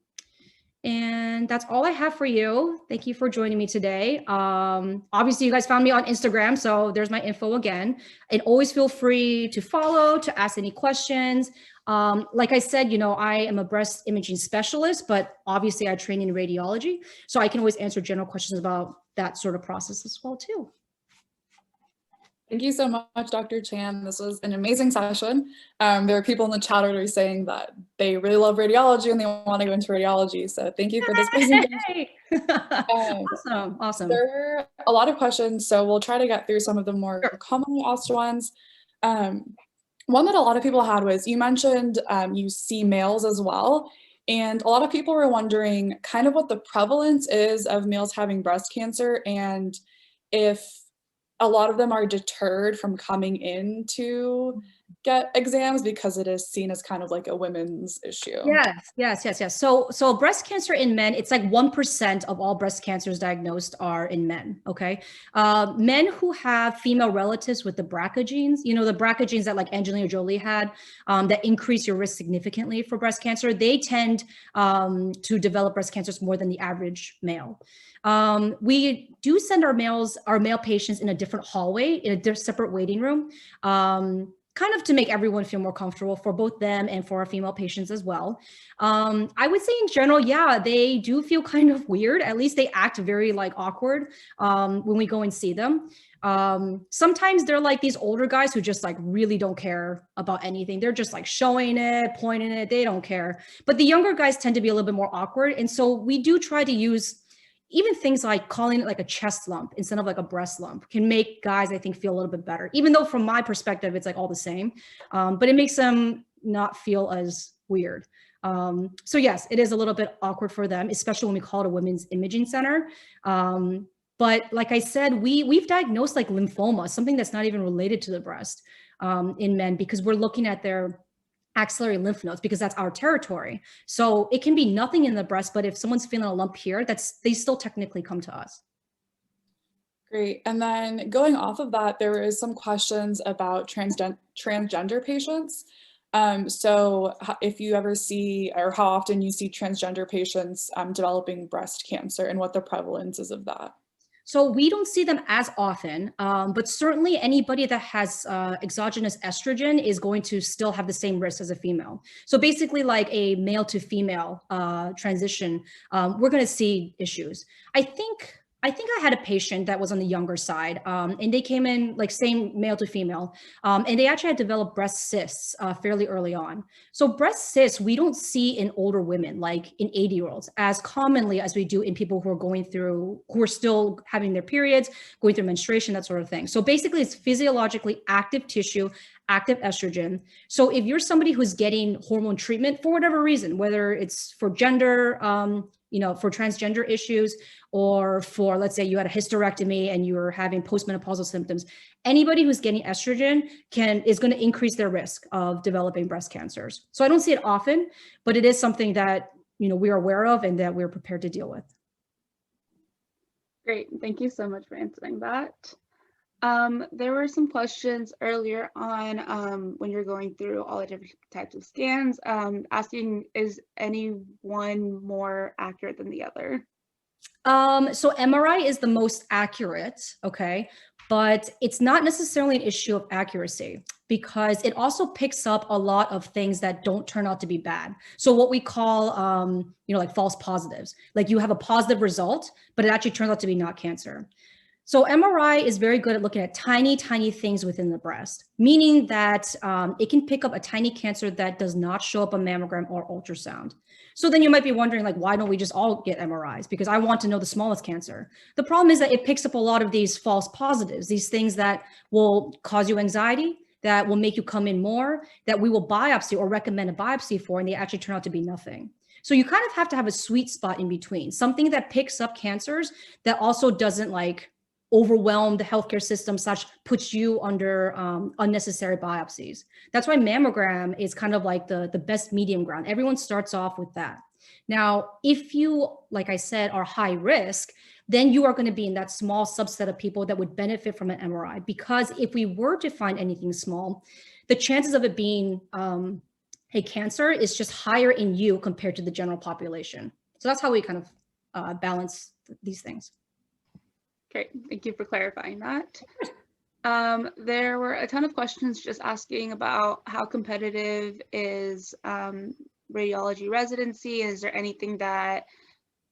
And that's all I have for you. Thank you for joining me today. Obviously, you guys found me on Instagram, so there's my info again. And always feel free to follow, to ask any questions. Like I said, you know, I am a breast imaging specialist, but obviously I train in radiology. So I can always answer general questions about that sort of process as well too. Thank you so much, Dr. Chan. This was an amazing session. There are people in the chat already saying that they really love radiology and they want to go into radiology. So thank you for this presentation. Awesome. There were a lot of questions, so we'll try to get through some of the more commonly asked ones. One that a lot of people had was, you mentioned you see males as well. And a lot of people were wondering kind of what the prevalence is of males having breast cancer, and if a lot of them are deterred from coming in to get exams because it is seen as kind of like a women's issue. Yes. So breast cancer in men, it's like 1% of all breast cancers diagnosed are in men, okay? Men who have female relatives with the BRCA genes, you know, the BRCA genes that like Angelina Jolie had, that increase your risk significantly for breast cancer, they tend to develop breast cancers more than the average male. We do send our male patients in a different hallway, in a separate waiting room, kind of to make everyone feel more comfortable for both them and for our female patients as well. I would say in general, yeah, they do feel kind of weird. At least they act very like awkward when we go and see them. Sometimes they're like these older guys who just like really don't care about anything. They're just like showing it, pointing it, they don't care. But the younger guys tend to be a little bit more awkward. And so we do try to use even things like calling it like a chest lump instead of like a breast lump can make guys, I think, feel a little bit better, even though from my perspective, it's like all the same, but it makes them not feel as weird. So yes, it is a little bit awkward for them, especially when we call it a women's imaging center. But like I said, we've diagnosed like lymphoma, something that's not even related to the breast in men, because we're looking at their axillary lymph nodes because that's our territory. So it can be nothing in the breast, but if someone's feeling a lump here, they still technically come to us. Great. And then going off of that, there is some questions about transgender patients. So if you ever see, or how often you see transgender patients developing breast cancer and what the prevalence is of that. So we don't see them as often, but certainly anybody that has exogenous estrogen is going to still have the same risk as a female. So basically like a male to female transition, we're going to see issues. I think I had a patient that was on the younger side, and they came in like same male to female, and they actually had developed breast cysts fairly early on. So breast cysts, we don't see in older women, like in 80-year-olds, as commonly as we do in people who are still having their periods, going through menstruation, that sort of thing. So basically it's physiologically active tissue, active estrogen. So if you're somebody who's getting hormone treatment for whatever reason, whether it's for gender, for transgender issues, or for, let's say you had a hysterectomy and you're having postmenopausal symptoms, anybody who's getting estrogen is going to increase their risk of developing breast cancers. So I don't see it often, but it is something that, we're aware of and that we're prepared to deal with. Great. Thank you so much for answering that. There were some questions earlier on when you're going through all the different types of scans, asking, is any one more accurate than the other? So MRI is the most accurate, okay, but it's not necessarily an issue of accuracy, because it also picks up a lot of things that don't turn out to be bad. So what we call, like false positives, like you have a positive result, but it actually turns out to be not cancer. So MRI is very good at looking at tiny, tiny things within the breast, meaning that it can pick up a tiny cancer that does not show up on mammogram or ultrasound. So then you might be wondering, like, why don't we just all get MRIs? Because I want to know the smallest cancer. The problem is that it picks up a lot of these false positives, these things that will cause you anxiety, that will make you come in more, that we will biopsy or recommend a biopsy for, and they actually turn out to be nothing. So you kind of have to have a sweet spot in between, something that picks up cancers that also doesn't like overwhelm the healthcare system / puts you under unnecessary biopsies. That's why mammogram is kind of like the best medium ground. Everyone starts off with that. Now, if you, like I said, are high risk, then you are going to be in that small subset of people that would benefit from an MRI. Because if we were to find anything small, the chances of it being a cancer is just higher in you compared to the general population. So that's how we kind of balance these things. Great, thank you for clarifying that. There were a ton of questions just asking about how competitive is radiology residency. Is there anything that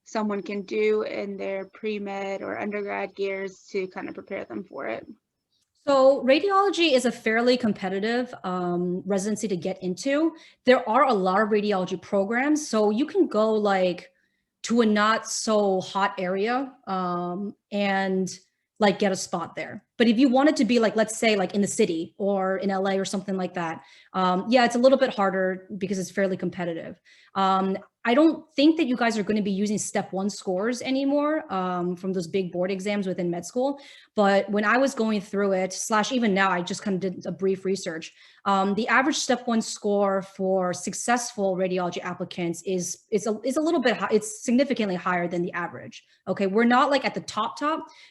someone can do in their pre-med or undergrad years to kind of prepare them for it? So radiology is a fairly competitive residency to get into. There are a lot of radiology programs, so you can go like to a not so hot area and like get a spot there. But if you wanted to be like, let's say like in the city or in LA or something like that, yeah, it's a little bit harder because it's fairly competitive. I don't think that you guys are going to be using step 1 scores anymore from those big board exams within med school. But when I was going through it, / even now, I just kind of did a brief research. The average step 1 score for successful radiology applicants is a little bit high. It's significantly higher than the average. Okay, we're not like at the top,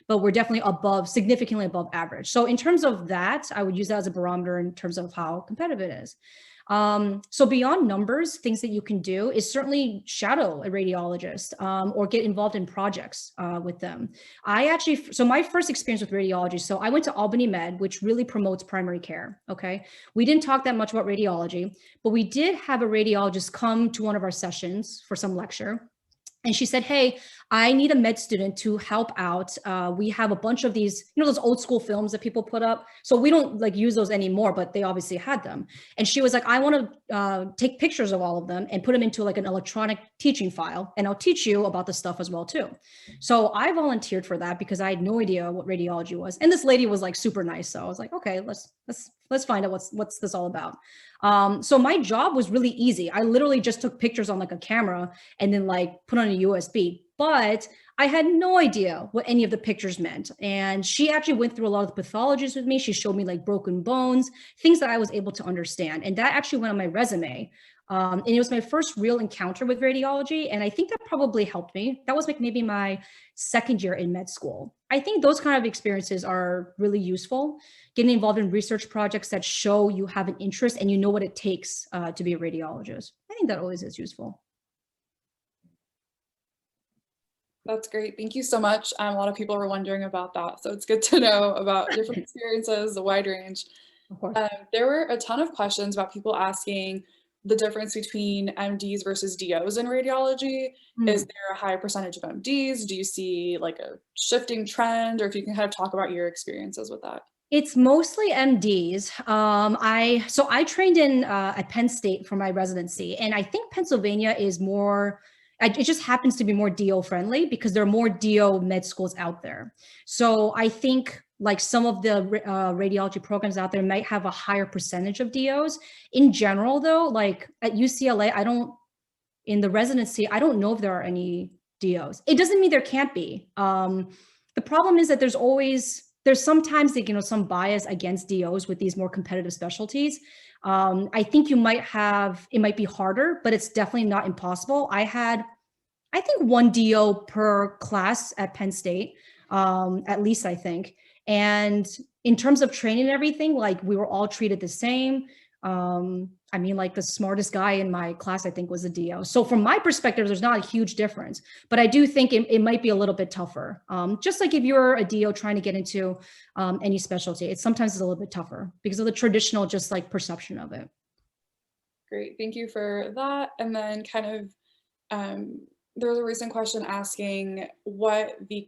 but we're definitely above, significantly above average. So in terms of that, I would use that as a barometer in terms of how competitive it is. So beyond numbers, things that you can do is certainly shadow a radiologist or get involved in projects with them. So my first experience with radiology, so I went to Albany Med, which really promotes primary care, okay? We didn't talk that much about radiology, but we did have a radiologist come to one of our sessions for some lecture. And she said, hey, I need a med student to help out. We have a bunch of these, those old school films that people put up. So we don't like use those anymore, but they obviously had them. And she was like, I want to take pictures of all of them and put them into like an electronic teaching file. And I'll teach you about the stuff as well too. So I volunteered for that because I had no idea what radiology was. And this lady was like super nice. So I was like, okay, let's find out what's this all about. So my job was really easy. I literally just took pictures on like a camera and then like put on a USB, but I had no idea what any of the pictures meant. And she actually went through a lot of the pathologies with me. She showed me like broken bones, things that I was able to understand. And that actually went on my resume. And it was my first real encounter with radiology. And I think that probably helped me. That was like maybe my second year in med school. I think those kind of experiences are really useful. Getting involved in research projects that show you have an interest and you know what it takes to be a radiologist. I think that always is useful. That's great. Thank you so much. A lot of people were wondering about that. So it's good to know about different experiences, a wide range. Of course. There were a ton of questions about people asking the difference between MDs versus DOs in radiology. Is there a high percentage of MDs? Do you see like a shifting trend, or if you can kind of talk about your experiences with that? It's mostly MDs. So I trained at Penn State for my residency, and I think Pennsylvania is more, it just happens to be more DO friendly because there are more DO med schools out there. So I think like some of the radiology programs out there might have a higher percentage of DOs. In general though, like at UCLA, in the residency, I don't know if there are any DOs. It doesn't mean there can't be. The problem is that there's sometimes like, some bias against DOs with these more competitive specialties. I think it might be harder, but it's definitely not impossible. I had, I think, one DO per class at Penn State, at least I think. And in terms of training and everything, like we were all treated the same. I mean, like the smartest guy in my class, I think, was a DO. So from my perspective, there's not a huge difference, but I do think it might be a little bit tougher. Just like if you're a DO trying to get into any specialty, it's sometimes a little bit tougher because of the traditional just like perception of it. Great, thank you for that. And then kind of, there was a recent question asking what the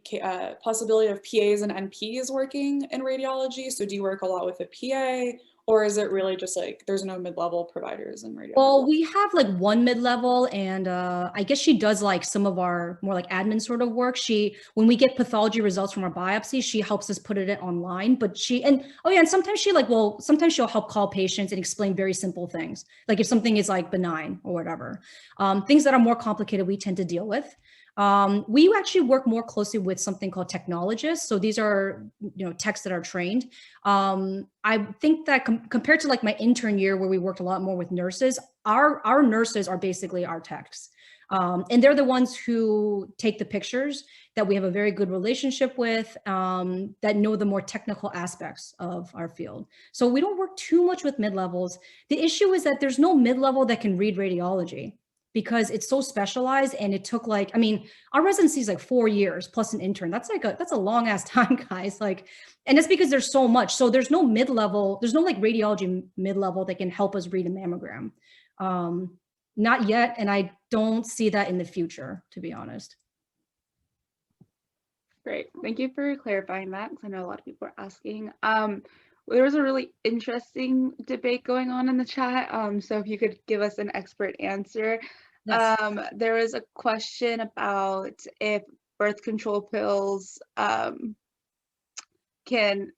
possibility of PAs and NPs working in radiology. So do you work a lot with a PA? Or is it really just like there's no mid-level providers in radiology? Well, we have like one mid-level, and I guess she does like some of our more like admin sort of work. When we get pathology results from our biopsy, she helps us put it online. But and sometimes sometimes she'll help call patients and explain very simple things. Like if something is like benign or whatever. Things that are more complicated, we tend to deal with. We actually work more closely with something called technologists. So these are, techs that are trained. I think that compared to like my intern year where we worked a lot more with nurses, our nurses are basically our techs. And they're the ones who take the pictures that we have a very good relationship with, that know the more technical aspects of our field. So we don't work too much with mid-levels. The issue is that there's no mid-level that can read radiology, because it's so specialized, and it took like, I mean, our residency is like 4 years plus an intern. That's a long ass time, guys. Like, and that's because there's so much. So there's no mid-level, there's no like radiology mid-level that can help us read a mammogram. Not yet. And I don't see that in the future, to be honest. Great. Thank you for clarifying that, because I know a lot of people are asking. There was a really interesting debate going on in the chat. So if you could give us an expert answer. Yes. There was a question about if birth control pills can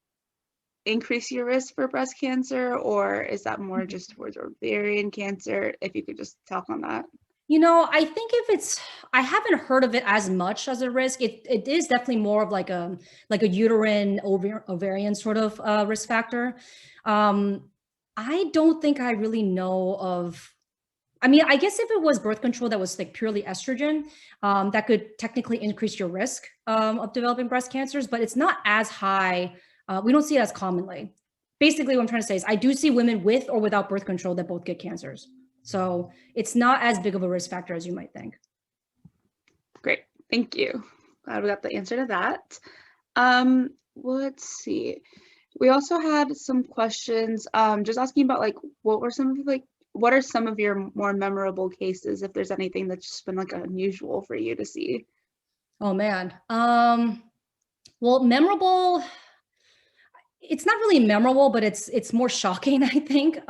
increase your risk for breast cancer, or is that more just towards ovarian cancer? If you could just talk on that. I think I haven't heard of it as much as a risk. It is definitely more of like a uterine ovarian sort of risk factor. I don't think I really know of. I mean, I guess if it was birth control that was like purely estrogen, that could technically increase your risk of developing breast cancers, but it's not as high. We don't see it as commonly. Basically, what I'm trying to say is I do see women with or without birth control that both get cancers. So it's not as big of a risk factor as you might think. Great, thank you. Glad we got the answer to that. Let's see. We also had some questions just asking about like what are some of your more memorable cases, if there's anything that's just been like unusual for you to see? Oh man. Well, memorable. It's not really memorable, but it's more shocking, I think.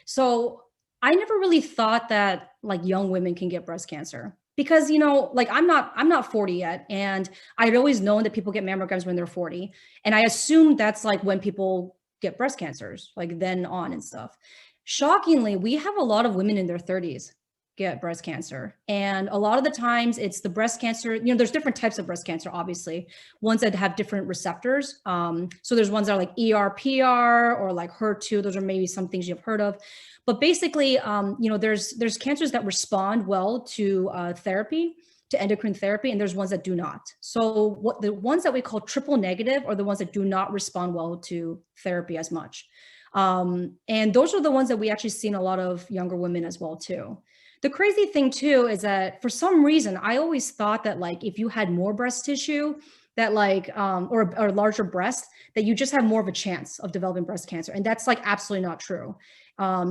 So I never really thought that like young women can get breast cancer because, like I'm not 40 yet. And I'd always known that people get mammograms when they're 40. And I assumed that's like when people get breast cancers, like then on and stuff. Shockingly, we have a lot of women in their 30s get breast cancer. And a lot of the times it's the breast cancer, there's different types of breast cancer, obviously, ones that have different receptors. So there's ones that are like ER, PR, or like HER2. Those are maybe some things you've heard of. But basically, there's cancers that respond well to therapy, to endocrine therapy, and there's ones that do not. So the ones that we call triple negative are the ones that do not respond well to therapy as much. And those are the ones that we actually see in a lot of younger women as well too. The crazy thing too is that for some reason, I always thought that like if you had more breast tissue, that like, or a larger breast, that you just have more of a chance of developing breast cancer. And that's like absolutely not true.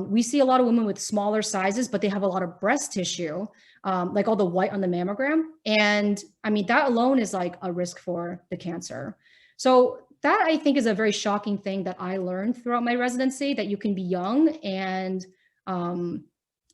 We see a lot of women with smaller sizes, but they have a lot of breast tissue, like all the white on the mammogram. And I mean, that alone is like a risk for the cancer. So that I think is a very shocking thing that I learned throughout my residency, that you can be young and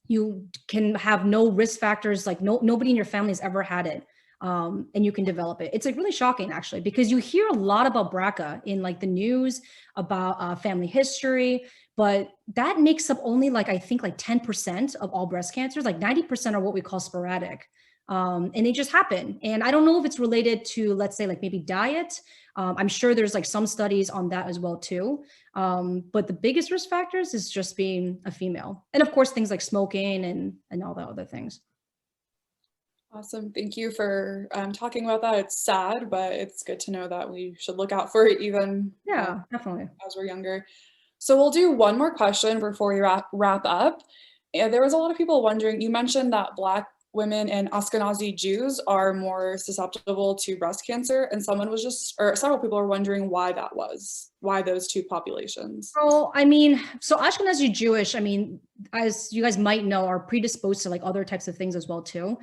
you can have no risk factors, like nobody in your family has ever had it. And you can develop it. It's like really shocking actually, because you hear a lot about BRCA in like the news about family history, but that makes up only like, I think like 10% of all breast cancers, like 90% are what we call sporadic. And they just happen. And I don't know if it's related to, let's say, like maybe diet. I'm sure there's like some studies on that as well too. But the biggest risk factors is just being a female. And of course, things like smoking and all the other things. Awesome. Thank you for talking about that. It's sad, but it's good to know that we should look out for it even Definitely. as we're younger. So we'll do one more question before we wrap up. And there was a lot of people wondering, you mentioned that Black women and Ashkenazi Jews are more susceptible to breast cancer, and several people are wondering why that was, why those two populations. So, so Ashkenazi Jewish, as you guys might know, are predisposed to like other types of things as well too.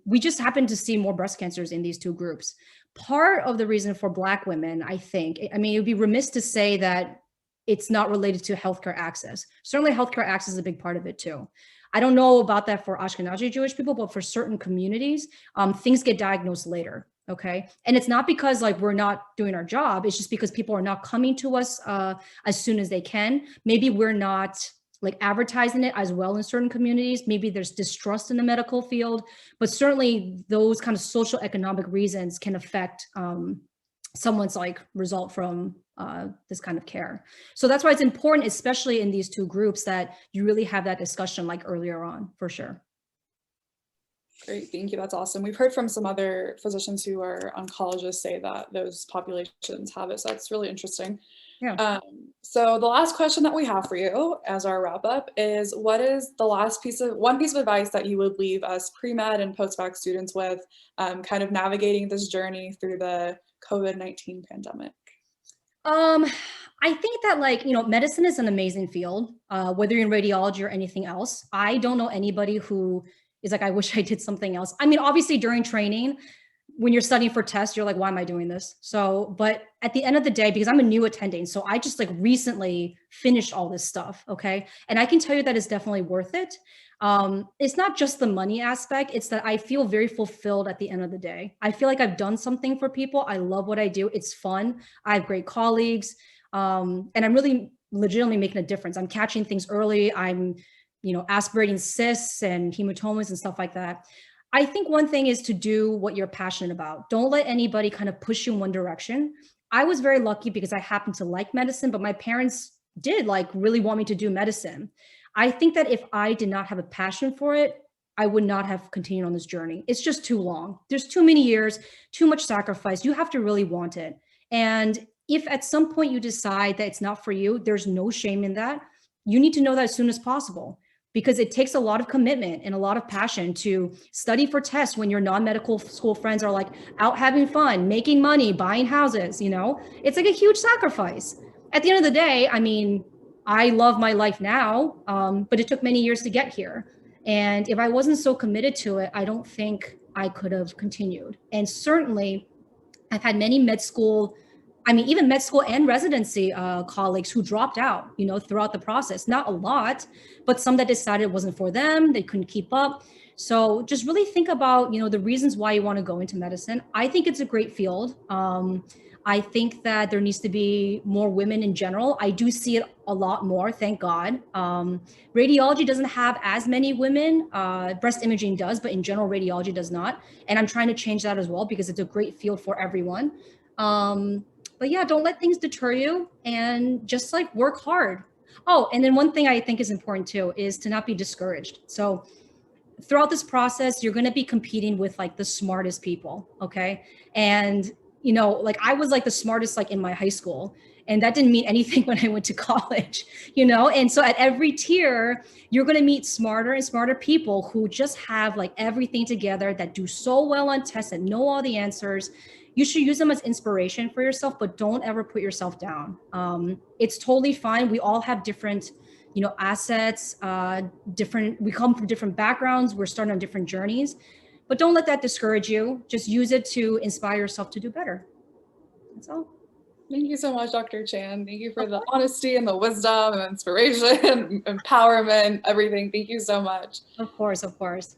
We just happen to see more breast cancers in these two groups. Part of the reason for Black women, I think, it would be remiss to say that it's not related to healthcare access. Certainly healthcare access is a big part of it too. I don't know about that for Ashkenazi Jewish people, but for certain communities, things get diagnosed later, okay? And it's not because like we're not doing our job, it's just because people are not coming to us as soon as they can. Maybe we're not like advertising it as well in certain communities. Maybe there's distrust in the medical field, but certainly those kind of social economic reasons can affect someone's like result from this kind of care. So that's why it's important, especially in these two groups, that you really have that discussion like earlier on, for sure. Great, thank you, that's awesome. We've heard from some other physicians who are oncologists say that those populations have it, so that's really interesting. Yeah. So the last question that we have for you as our wrap up is, what is the one piece of advice that you would leave us pre-med and post-bac students with, kind of navigating this journey through the COVID-19 pandemic? I think that medicine is an amazing field, whether you're in radiology or anything else. I don't know anybody who is like, I wish I did something else. Obviously during training, when you're studying for tests, you're like, why am I doing this? So, but at the end of the day, because I'm a new attending, so I just like recently finished all this stuff, okay? And I can tell you that it's definitely worth it. It's not just the money aspect, it's that I feel very fulfilled at the end of the day. I feel like I've done something for people. I love what I do. It's fun. I have great colleagues. And I'm really legitimately making a difference. I'm catching things early. I'm, aspirating cysts and hematomas and stuff like that. I think one thing is to do what you're passionate about. Don't let anybody kind of push you in one direction. I was very lucky because I happened to like medicine, but my parents did like really want me to do medicine. I think that if I did not have a passion for it, I would not have continued on this journey. It's just too long. There's too many years, too much sacrifice. You have to really want it. And if at some point you decide that it's not for you, there's no shame in that. You need to know that as soon as possible, because it takes a lot of commitment and a lot of passion to study for tests when your non-medical school friends are like out having fun, making money, buying houses, it's like a huge sacrifice. At the end of the day, I love my life now, but it took many years to get here. And if I wasn't so committed to it, I don't think I could have continued. And certainly I've had many even med school and residency colleagues who dropped out, throughout the process. Not a lot, but some that decided it wasn't for them, they couldn't keep up. So just really think about, the reasons why you want to go into medicine. I think it's a great field. I think that there needs to be more women in general. I do see it a lot more, thank God. Radiology doesn't have as many women. Breast imaging does, but in general, radiology does not. And I'm trying to change that as well, because it's a great field for everyone. But yeah, don't let things deter you, and just like work hard. Oh, and then one thing I think is important too is to not be discouraged. So throughout this process, you're going to be competing with like the smartest people. Okay. And, I was like the smartest, like in my high school, and that didn't mean anything when I went to college, And so at every tier, you're going to meet smarter and smarter people who just have like everything together, that do so well on tests, that know all the answers. You should use them as inspiration for yourself, but don't ever put yourself down. It's totally fine. We all have different, assets, we come from different backgrounds. We're starting on different journeys, but don't let that discourage you. Just use it to inspire yourself to do better. That's all. Thank you so much, Dr. Chan. Thank you for the honesty and the wisdom and inspiration, empowerment, everything. Thank you so much. Of course, of course.